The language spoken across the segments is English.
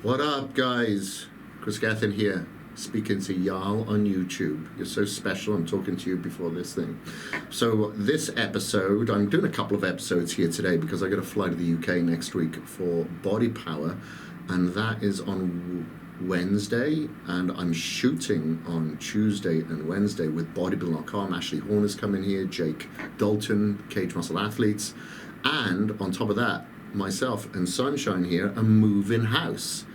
What up, guys? Kris Gethin here, speaking to y'all on YouTube. You're so special. I'm talking to you before this thing. So this episode, I'm doing a couple of episodes here today because I got to fly to the UK next week for Body Power, and that is on Wednesday, and I'm shooting on Tuesday and Wednesday with Bodybuilding.com. Ashley Horner's coming here, Jake Dalton, Cage Muscle Athletes, and on top of that, myself and Sunshine here are moving house.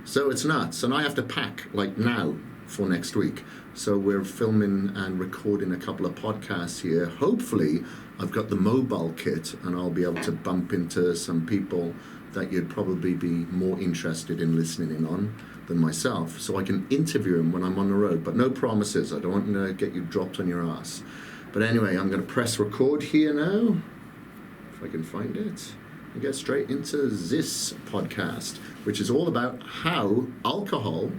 So it's nuts, and I have to pack like now for next week. So we're filming and recording a couple of podcasts here. Hopefully I've got the mobile kit and I'll be able to bump into some people that you'd probably be more interested in listening in on than myself, so I can interview them when I'm on the road, but no promises. I don't want to get you dropped on your ass. But anyway, I'm going to press record here now, if I can find it, and get straight into this podcast, which is all about how alcohol,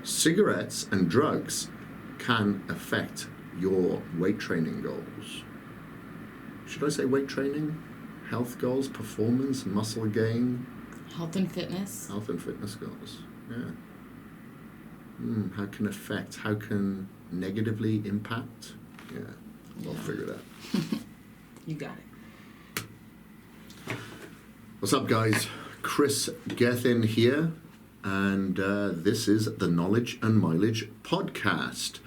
cigarettes, and drugs can affect your weight training goals. Should I say weight training? Health goals, performance, muscle gain? Health and fitness. Health and fitness goals, yeah. How can negatively impact? Yeah, I'll figure it out. You got it. What's up, guys? Kris Gethin here, and this is the Knowledge and Mileage podcast.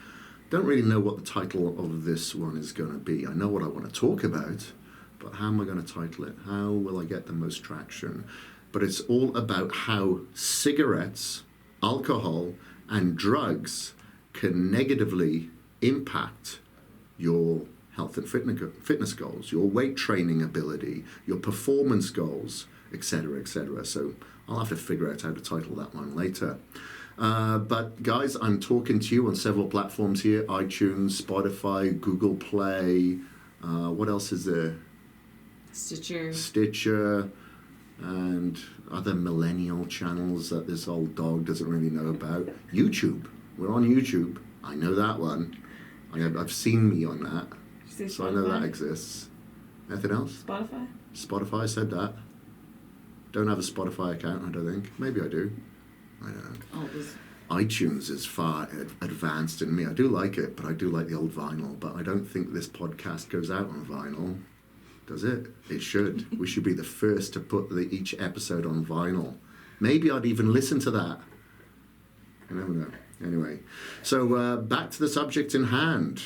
Don't really know what the title of this one is going to be. I know what I want to talk about, but how am I going to title it? How will I get the most traction? But it's all about how cigarettes, alcohol, and drugs can negatively impact your health and fitness goals, your weight training ability, your performance goals, etc., etc. So I'll have to figure out how to title that one later. But guys, I'm talking to you on several platforms here: iTunes, Spotify, Google Play. What else is there? Stitcher, and other millennial channels that this old dog doesn't really know about. YouTube. We're on YouTube. I know that one. I've seen me on that. So I know that exists. Anything else? Spotify, I said that. Don't have a Spotify account, I don't think. Maybe I do. I don't know. iTunes is far advanced in me. I do like it, but I do like the old vinyl. But I don't think this podcast goes out on vinyl. Does it? It should. We should be the first to put each episode on vinyl. Maybe I'd even listen to that. You never know. Anyway, so back to the subject in hand.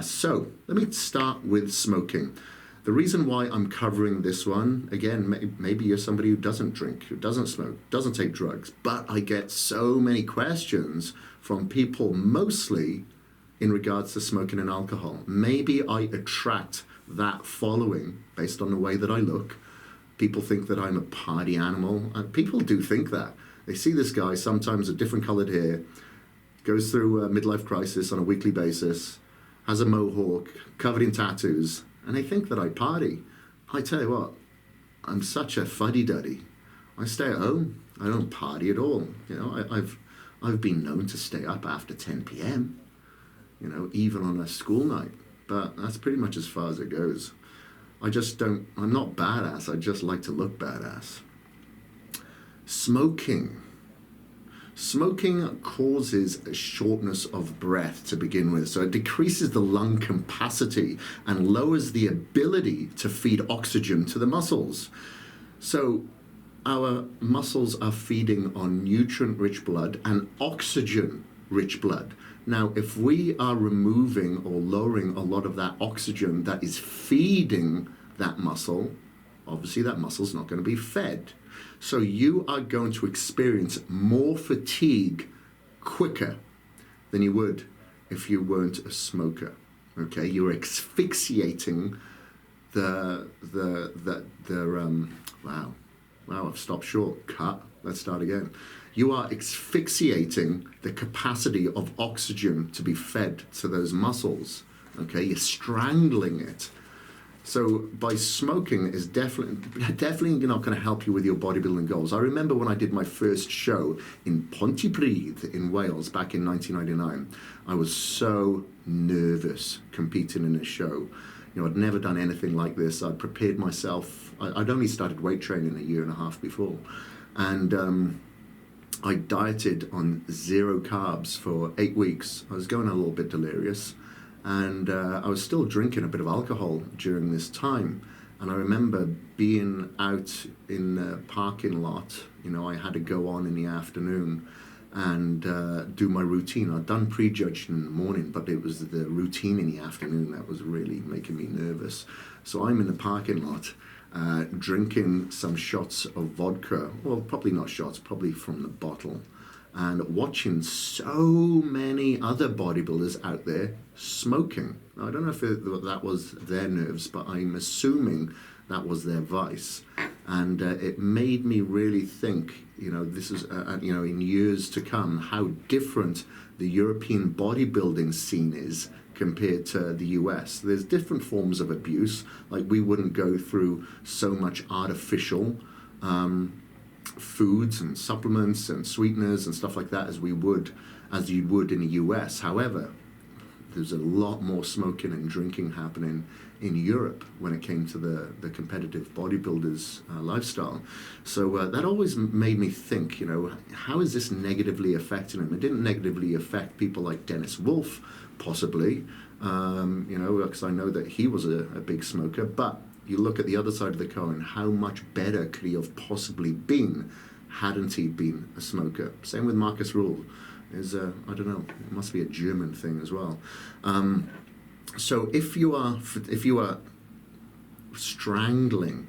So let me start with smoking. The reason why I'm covering this one, again, maybe you're somebody who doesn't drink, who doesn't smoke, doesn't take drugs, but I get so many questions from people mostly in regards to smoking and alcohol. Maybe I attract that following based on the way that I look. People think that I'm a party animal. People do think that. They see this guy, sometimes a different colored hair, goes through a midlife crisis on a weekly basis, has a mohawk, covered in tattoos, and they think that I party. I tell you what, I'm such a fuddy-duddy. I stay at home. I don't party at all. You know, I've been known to stay up after 10 p.m., you know, even on a school night. But that's pretty much as far as it goes. I'm not badass, I just like to look badass. Smoking causes a shortness of breath to begin with. So it decreases the lung capacity and lowers the ability to feed oxygen to the muscles. So our muscles are feeding on nutrient-rich blood and oxygen-rich blood. Now, if we are removing or lowering a lot of that oxygen that is feeding that muscle, obviously that muscle's not going to be fed. So you are going to experience more fatigue quicker than you would if you weren't a smoker. Okay, you're asphyxiating wow, I've stopped short. Cut. Let's start again. You are asphyxiating the capacity of oxygen to be fed to those muscles. Okay, you're strangling it. So by smoking is definitely not going to help you with your bodybuilding goals. I remember when I did my first show in Pontypridd in Wales back in 1999. I was so nervous competing in a show. You know, I'd never done anything like this. I'd prepared myself. I'd only started weight training a year and a half before. And I dieted on 0 carbs for 8 weeks. I was going a little bit delirious, and I was still drinking a bit of alcohol during this time. And I remember being out in the parking lot. I had to go on in the afternoon and do my routine. I'd done prejudging in the morning, but it was the routine in the afternoon that was really making me nervous. So I'm in the parking lot drinking some shots of vodka. Well, probably not shots, probably from the bottle. And watching so many other bodybuilders out there smoking. Now, I don't know if that was their nerves, but I'm assuming that was their vice. And it made me really think, this is, in years to come, how different the European bodybuilding scene is compared to the US. There's different forms of abuse. Like, we wouldn't go through so much artificial foods and supplements and sweeteners and stuff like that as you would in the US. However, there's a lot more smoking and drinking happening in Europe when it came to the competitive bodybuilders lifestyle. So that always made me think, how is this negatively affecting them? It didn't negatively affect people like Dennis Wolf, possibly, because I know that he was a big smoker, but you look at the other side of the coin, how much better could he have possibly been hadn't he been a smoker? Same with Marcus Rule. I don't know, it must be a German thing as well. So if you are strangling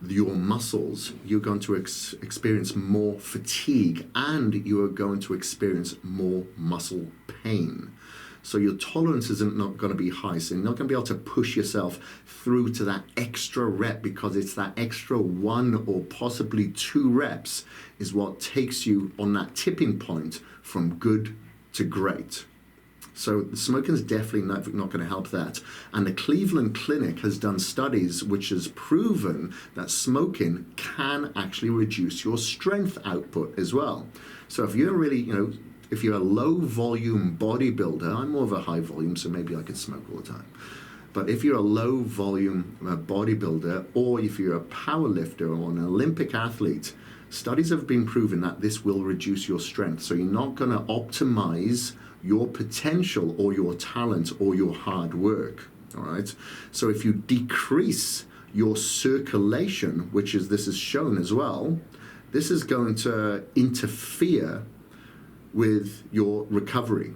your muscles, you're going to experience more fatigue, and you are going to experience more muscle pain. So your tolerance isn't not going to be high. So you're not going to be able to push yourself through to that extra rep, because it's that extra 1 or possibly 2 reps is what takes you on that tipping point from good to great. So smoking is definitely not going to help that. And the Cleveland Clinic has done studies which has proven that smoking can actually reduce your strength output as well. So if you're really, if you're a low volume bodybuilder, I'm more of a high volume, so maybe I could smoke all the time. But if you're a low volume bodybuilder, or if you're a power lifter or an Olympic athlete, studies have been proven that this will reduce your strength. So you're not going to optimize your potential or your talent or your hard work. All right. So if you decrease your circulation, this is shown as well, this is going to interfere with your recovery.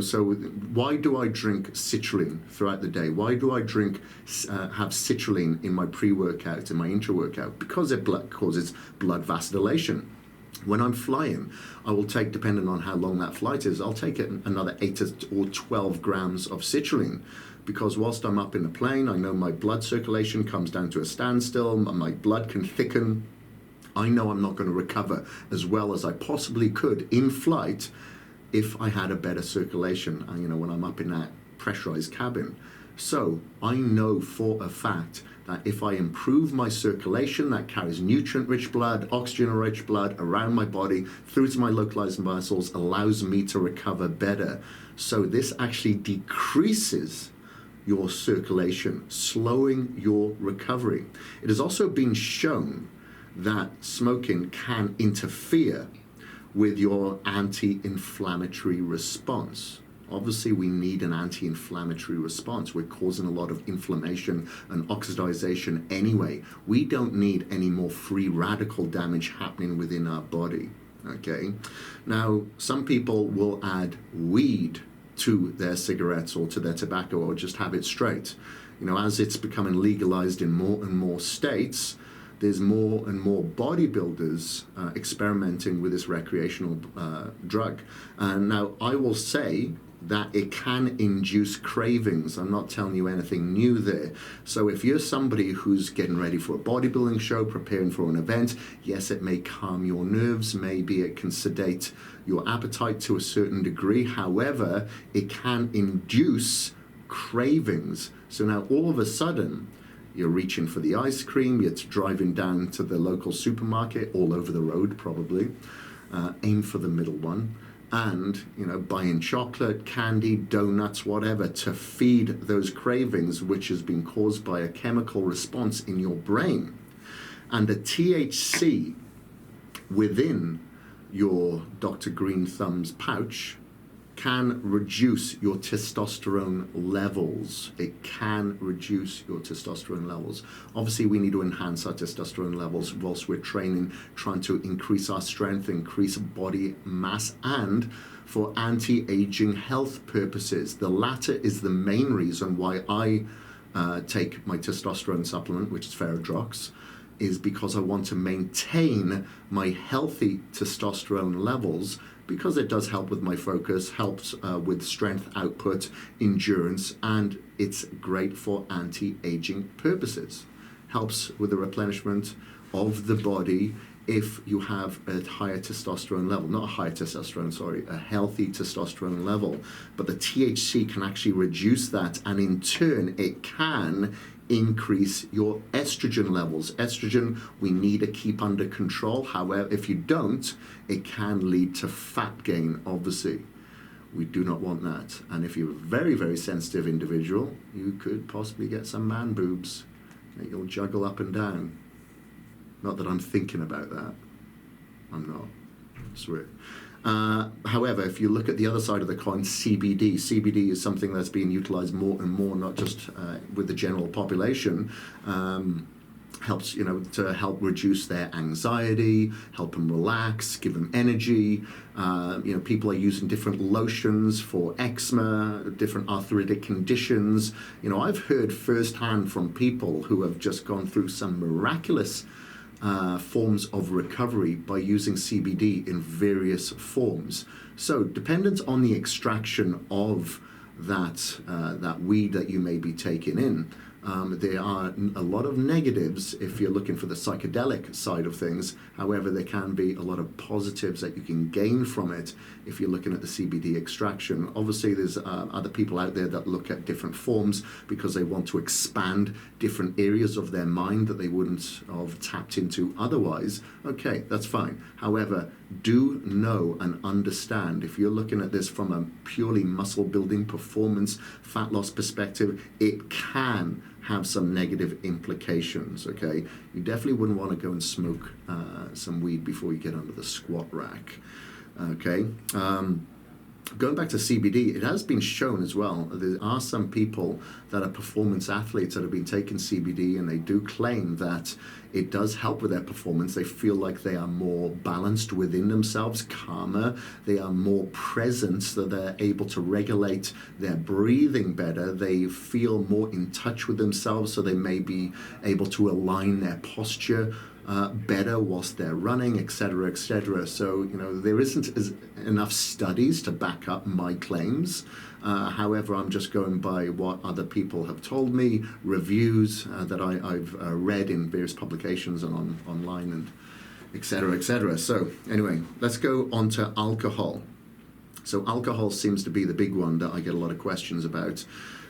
So why do I drink citrulline throughout the day? Why do I have citrulline in my pre-workout, in my intra-workout? Because it causes blood vasodilation. When I'm flying, I will take, depending on how long that flight is, I'll take another 8 or 12 grams of citrulline, because whilst I'm up in the plane, I know my blood circulation comes down to a standstill, my blood can thicken. I know I'm not going to recover as well as I possibly could in flight if I had a better circulation, when I'm up in that pressurized cabin. So I know for a fact that if I improve my circulation, that carries nutrient-rich blood, oxygen-rich blood around my body, through to my localized muscles, allows me to recover better. So this actually decreases your circulation, slowing your recovery. It has also been shown that smoking can interfere with your anti-inflammatory response. Obviously, we need an anti-inflammatory response. We're causing a lot of inflammation and oxidization anyway. We don't need any more free radical damage happening within our body, okay? Now, some people will add weed to their cigarettes or to their tobacco, or just have it straight. As it's becoming legalized in more and more states, there's more and more bodybuilders experimenting with this recreational drug. And now I will say that it can induce cravings. I'm not telling you anything new there. So if you're somebody who's getting ready for a bodybuilding show, preparing for an event, yes, it may calm your nerves. Maybe it can sedate your appetite to a certain degree. However, it can induce cravings. So now all of a sudden, you're reaching for the ice cream, you're driving down to the local supermarket, all over the road probably, aim for the middle one, and buying chocolate, candy, donuts, whatever, to feed those cravings, which has been caused by a chemical response in your brain. And the THC within your Dr. Green Thumb's pouch can reduce your testosterone levels. It can reduce your testosterone levels. Obviously, we need to enhance our testosterone levels whilst we're training, trying to increase our strength, increase body mass, and for anti-aging health purposes. The latter is the main reason why I take my testosterone supplement, which is Ferrodrox, is because I want to maintain my healthy testosterone levels, because it does help with my focus, helps with strength output, endurance, and it's great for anti-aging purposes. Helps with the replenishment of the body if you have a higher testosterone level. Not a higher testosterone, sorry, a healthy testosterone level. But the THC can actually reduce that, and in turn it can increase your estrogen levels. Estrogen we need to keep under control. However, if you don't, it can lead to fat gain, obviously. We do not want that. And if you're a very, very sensitive individual, you could possibly get some man boobs that you'll juggle up and down. Not that I'm thinking about that. I'm not. I swear. However, if you look at the other side of the coin, CBD is something that's being utilized more and more, not just with the general population. Helps, to help reduce their anxiety, help them relax, give them energy. People are using different lotions for eczema, different arthritic conditions. I've heard firsthand from people who have just gone through some miraculous forms of recovery by using CBD in various forms. So dependent on the extraction of that weed that you may be taking in, there are a lot of negatives if you're looking for the psychedelic side of things. However, there can be a lot of positives that you can gain from it if you're looking at the CBD extraction. Obviously, there's other people out there that look at different forms because they want to expand different areas of their mind that they wouldn't have tapped into otherwise. Okay, that's fine. However, do know and understand, if you're looking at this from a purely muscle building, performance, fat loss perspective, it can have some negative implications, okay? You definitely wouldn't want to go and smoke some weed before you get under the squat rack, okay? Going back to CBD, it has been shown as well. There are some people that are performance athletes that have been taking CBD, and they do claim that it does help with their performance. They feel like they are more balanced within themselves, calmer. They are more present, so they're able to regulate their breathing better. They feel more in touch with themselves, so they may be able to align their posture better whilst they're running, etc., etc. So, there isn't enough studies to back up my claims. However, I'm just going by what other people have told me, reviews that I've read in various publications and online, and etc., etc. So, anyway, let's go on to alcohol. So, alcohol seems to be the big one that I get a lot of questions about.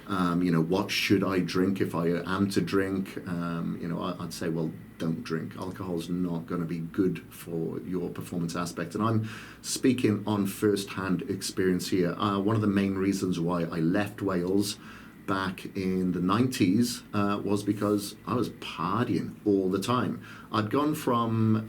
What should I drink if I am to drink? I'd say, well, don't drink. Alcohol's not going to be good for your performance aspect. And I'm speaking on first-hand experience here. One of the main reasons why I left Wales back in the 90s was because I was partying all the time. I'd gone from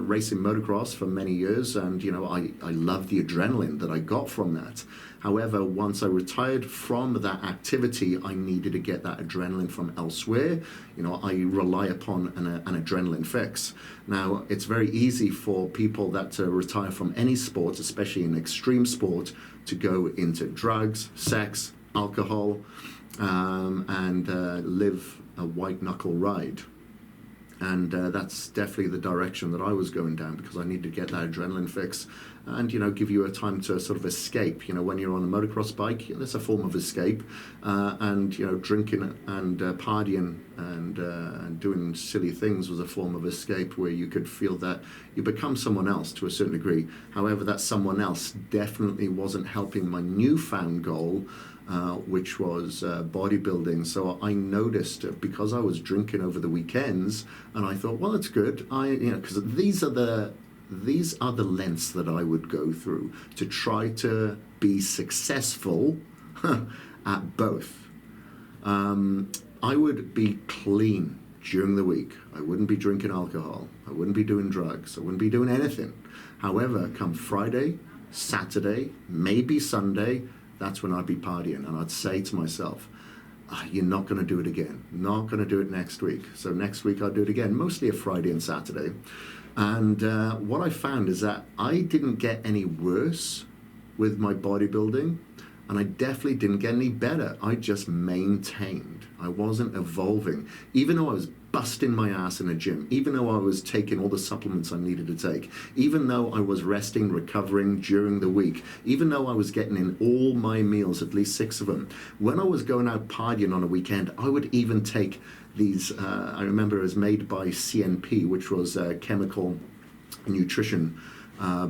racing motocross for many years, and I loved the adrenaline that I got from that. However, once I retired from that activity, I needed to get that adrenaline from elsewhere. I rely upon an adrenaline fix. Now, it's very easy for people that retire from any sport, especially in extreme sport, to go into drugs, sex, alcohol, and live a white-knuckle ride. And that's definitely the direction that I was going down, because I needed to get that adrenaline fix and, give you a time to sort of escape. When you're on a motocross bike, that's a form of escape. And, drinking and partying and doing silly things was a form of escape where you could feel that you become someone else to a certain degree. However, that someone else definitely wasn't helping my newfound goal, which was bodybuilding. So I noticed, because I was drinking over the weekends, and I thought, well, it's good. Because these are the lengths that I would go through to try to be successful at both. I would be clean during the week. I wouldn't be drinking alcohol. I wouldn't be doing drugs. I wouldn't be doing anything. However, come Friday, Saturday, maybe Sunday, that's when I'd be partying, and I'd say to myself, you're not going to do it again. Not going to do it next week. So next week I'll do it again, mostly a Friday and Saturday. And what I found is that I didn't get any worse with my bodybuilding, and I definitely didn't get any better. I just maintained. I wasn't evolving. Even though I was busting my ass in a gym, even though I was taking all the supplements I needed to take, even though I was resting, recovering during the week, even though I was getting in all my meals, at least 6 of them, when I was going out partying on a weekend, I would even take these, I remember it was made by CNP, which was chemical nutrition,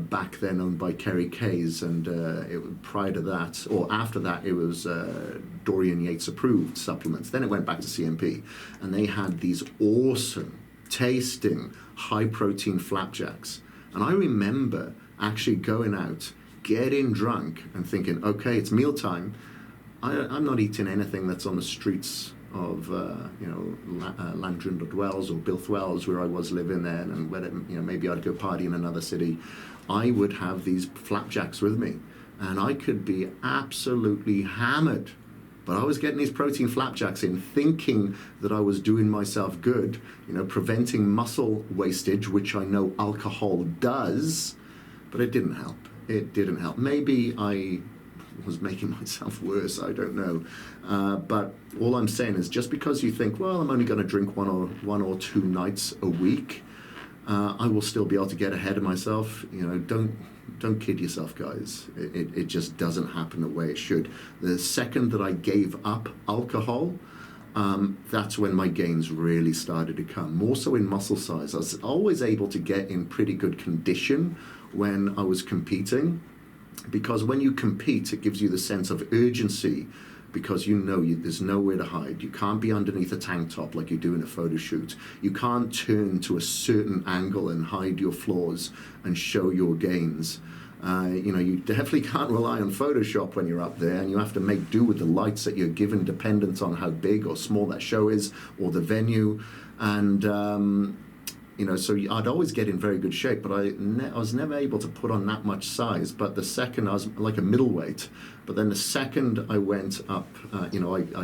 back then owned by Kerry Kays, and prior to that, or after that, it was Dorian Yates approved supplements. Then it went back to CNP, and they had these awesome tasting high protein flapjacks. And I remember actually going out, getting drunk, and thinking, okay, it's mealtime. I'm not eating anything that's on the streets of Landrindod Wells or Bilthwells, where I was living then, and whether, maybe I'd go party in another city. I would have these flapjacks with me, and I could be absolutely hammered, but I was getting these protein flapjacks in, thinking that I was doing myself good, preventing muscle wastage, which I know alcohol does, but it didn't help. It didn't help. Maybe I was making myself worse, I don't know. But all I'm saying is, just because you think, well, I'm only going to drink one or two nights a week, I will still be able to get ahead of myself. Don't kid yourself, guys. It just doesn't happen the way it should. The second that I gave up alcohol, that's when my gains really started to come, more so in muscle size. I was always able to get in pretty good condition when I was competing, because when you compete, it gives you the sense of urgency, because there's nowhere to hide. You can't be underneath a tank top like you do in a photo shoot. You can't turn to a certain angle and hide your flaws and show your gains. You definitely can't rely on Photoshop when you're up there, and you have to make do with the lights that you're given, dependent on how big or small that show is or the venue. And so I'd always get in very good shape, but I was never able to put on that much size. But the second I was like a middleweight, but then the second I went up, I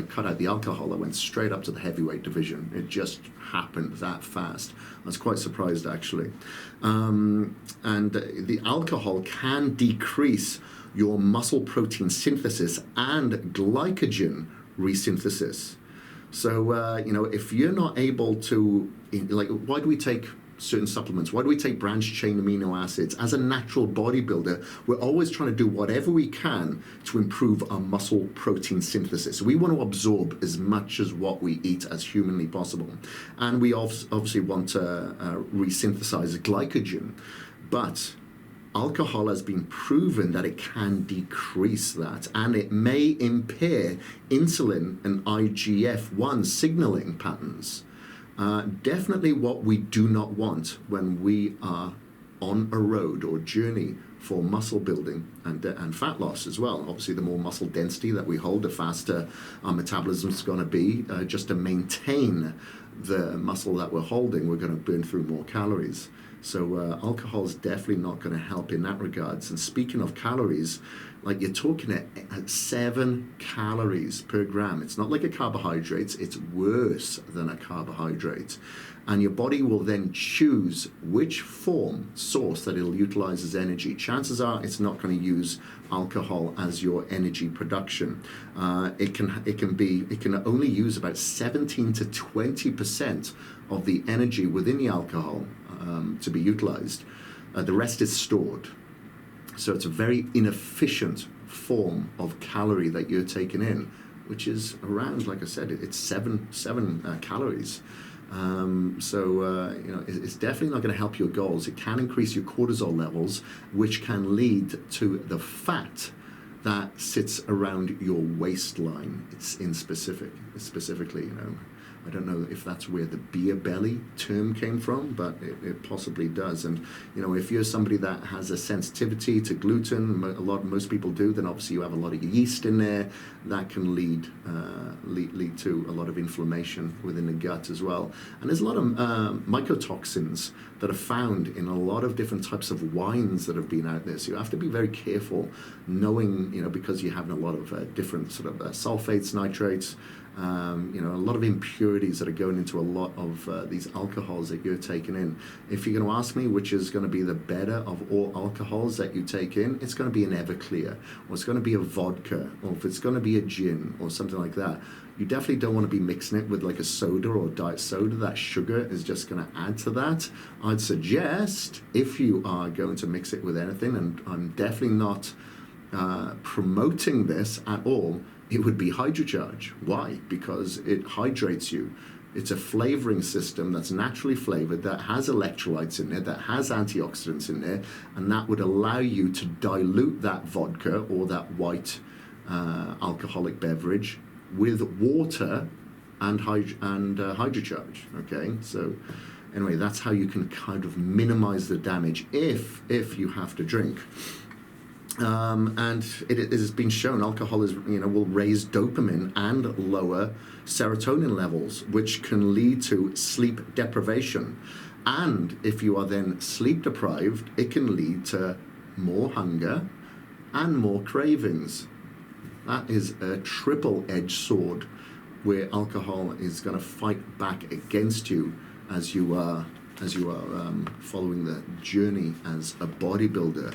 cut out the alcohol, I went straight up to the heavyweight division. It just happened that fast. I was quite surprised, actually. And the alcohol can decrease your muscle protein synthesis and glycogen resynthesis. So, if you're not able to, why do we take certain supplements? Why do we take branched chain amino acids? As a natural bodybuilder, we're always trying to do whatever we can to improve our muscle protein synthesis. We want to absorb as much as what we eat as humanly possible. And we obviously want to resynthesize glycogen. But alcohol has been proven that it can decrease that, and it may impair insulin and IGF-1 signaling patterns. Definitely what we do not want when we are on a road or journey for muscle building and fat loss as well. Obviously, the more muscle density that we hold, the faster our metabolism is going to be. Just to maintain the muscle that we're holding, we're going to burn through more calories. So alcohol is definitely not going to help in that regards. And speaking of calories, you're talking at 7 calories per gram. It's not like a carbohydrate. It's worse than a carbohydrate. And your body will then choose which source that it'll utilize as energy. Chances are it's not going to use alcohol as your energy production. It can only use about 17 to 20% of the energy within the alcohol to be utilized. The rest is stored. So it's a very inefficient form of calorie that you're taking in, which is around, like I said, it's 7 calories. It's definitely not going to help your goals. It can increase your cortisol levels, which can lead to the fat that sits around your waistline. It's specifically, I don't know if that's where the beer belly term came from, but it possibly does. And, you know, if you're somebody that has a sensitivity to gluten, most people do, then obviously you have a lot of yeast in there. That can lead to a lot of inflammation within the gut as well. And there's a lot of mycotoxins that are found in a lot of different types of wines that have been out there. So you have to be very careful, knowing, you know, because you're having a lot of different sort of sulfates, nitrates, you know, a lot of impurities that are going into a lot of these alcohols that you're taking in. If you're going to ask me which is going to be the better of all alcohols that you take in, it's going to be an Everclear, or it's going to be a vodka, or if it's going to be a gin or something like that. You definitely don't want to be mixing it with like a soda or diet soda. That sugar is just going to add to that. I'd suggest, if you are going to mix it with anything, and I'm definitely not promoting this at all, it would be hydrocharge. Why? Because it hydrates you. It's a flavoring system that's naturally flavored, that has electrolytes in there, that has antioxidants in there, and that would allow you to dilute that vodka or that white alcoholic beverage with water and hydrocharge. Okay, so anyway, that's how you can kind of minimize the damage if you have to drink. And it has been shown alcohol is, you know, will raise dopamine and lower serotonin levels, which can lead to sleep deprivation. And if you are then sleep deprived, it can lead to more hunger and more cravings. That is a triple-edged sword where alcohol is going to fight back against you as you are following the journey as a bodybuilder.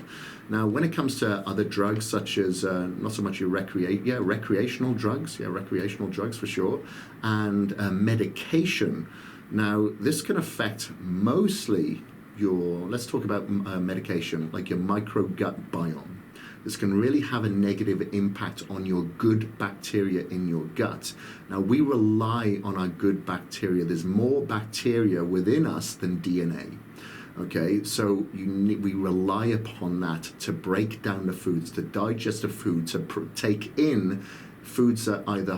Now, when it comes to other drugs, such as not so much your recreational drugs for sure, and medication. Now, this can affect mostly let's talk about medication, like your microgut biome. This can really have a negative impact on your good bacteria in your gut. Now, we rely on our good bacteria. There's more bacteria within us than DNA. Okay, so we rely upon that to break down the foods, to digest the food, to take in foods that either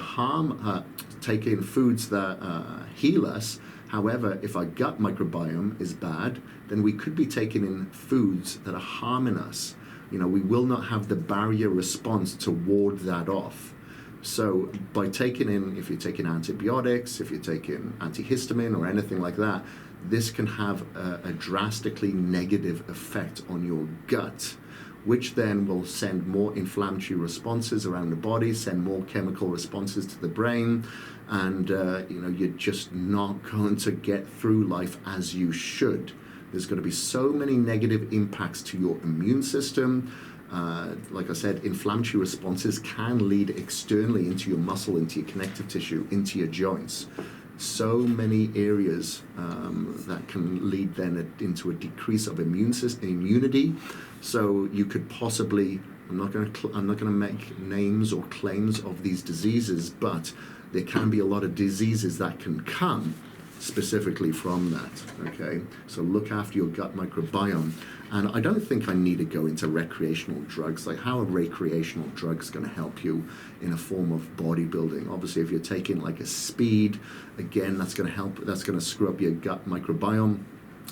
take in foods that heal us. However, if our gut microbiome is bad, then we could be taking in foods that are harming us. You know, we will not have the barrier response to ward that off. So by taking in, if you're taking antibiotics, if you're taking antihistamine or anything like that, this can have a drastically negative effect on your gut, which then will send more inflammatory responses around the body, send more chemical responses to the brain, and you know, you're just not going to get through life as you should. There's going to be so many negative impacts to your immune system. Like I said, inflammatory responses can lead externally into your muscle, into your connective tissue, into your joints. So many areas that can lead then into a decrease of immunity. So you could possibly, I'm not going to make names or claims of these diseases, but there can be a lot of diseases that can come specifically from that. Okay, so look after your gut microbiome. And I don't think I need to go into recreational drugs. Like, how are recreational drugs going to help you in a form of bodybuilding? Obviously, if you're taking like a speed, again, that's going to help. That's going to screw up your gut microbiome,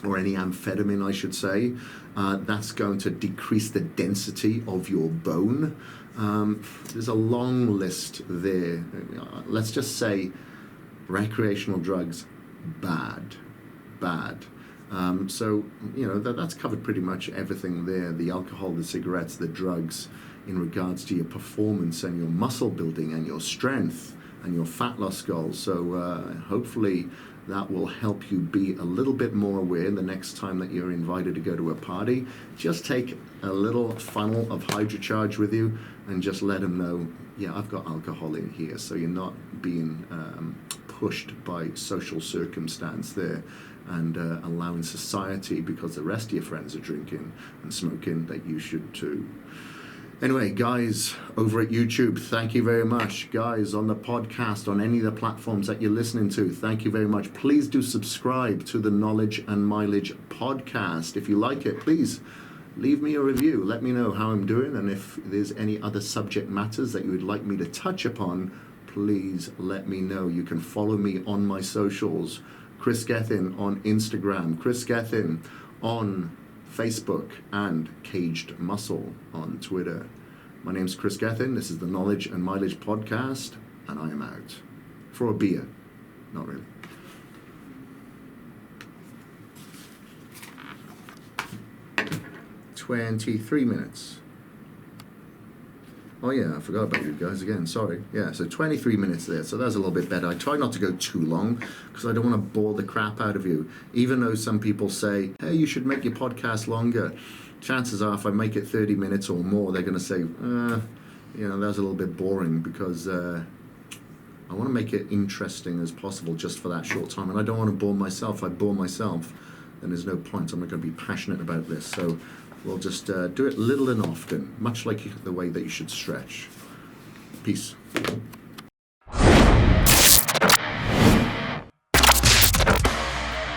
or any amphetamine, I should say. That's going to decrease the density of your bone. There's a long list there. Let's just say recreational drugs, bad. So, you know, that's covered pretty much everything there. The alcohol, the cigarettes, the drugs, in regards to your performance and your muscle building and your strength and your fat loss goals. So hopefully that will help you be a little bit more aware the next time that you're invited to go to a party. Just take a little funnel of hydrocharge with you and just let them know, yeah, I've got alcohol in here. So you're not being pushed by social circumstance there, and allowing society, because the rest of your friends are drinking and smoking, that you should too. Anyway, guys over at YouTube, thank you very much. Guys on the podcast, on any of the platforms that you're listening to, thank you very much. Please do subscribe to the Knowledge and Mileage podcast. If you like it, please leave me a review. Let me know how I'm doing, and if there's any other subject matters that you would like me to touch upon, please let me know. You can follow me on my socials. Kris Gethin on Instagram, Kris Gethin on Facebook, and Caged Muscle on Twitter. My name's Kris Gethin. This is the Knowledge and Mileage Podcast, and I am out. For a beer. Not really. "23 minutes. Oh yeah, I forgot about you guys again, sorry. Yeah, so 23 minutes there, so that's a little bit better. I try not to go too long, because I don't want to bore the crap out of you. Even though some people say, hey, you should make your podcast longer. Chances are, if I make it 30 minutes or more, they're going to say, that's a little bit boring, because I want to make it interesting as possible just for that short time. And I don't want to bore myself. If I bore myself, then there's no point. I'm not going to be passionate about this. So we'll just do it little and often, much like the way that you should stretch. Peace.